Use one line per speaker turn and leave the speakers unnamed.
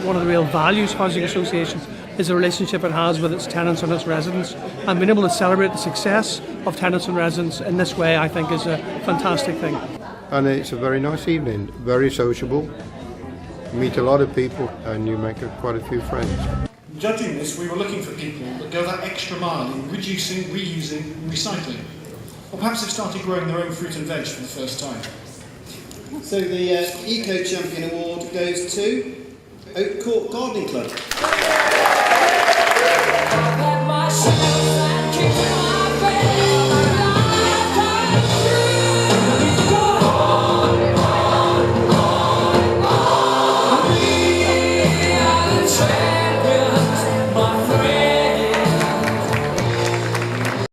one of the real values of housing associations is the relationship it has with its tenants and its residents. And being able to celebrate the success of tenants and residents in this way, I think, is a fantastic thing.
And it's a very nice evening, very sociable. You meet a lot of people and you make quite a few friends.
Judging this, we were looking for people that go that extra mile in reducing, reusing and recycling. Or perhaps they've started growing their own fruit and veg for the first time.
So the Eco Champion Award goes to Oak Court Gardening Club.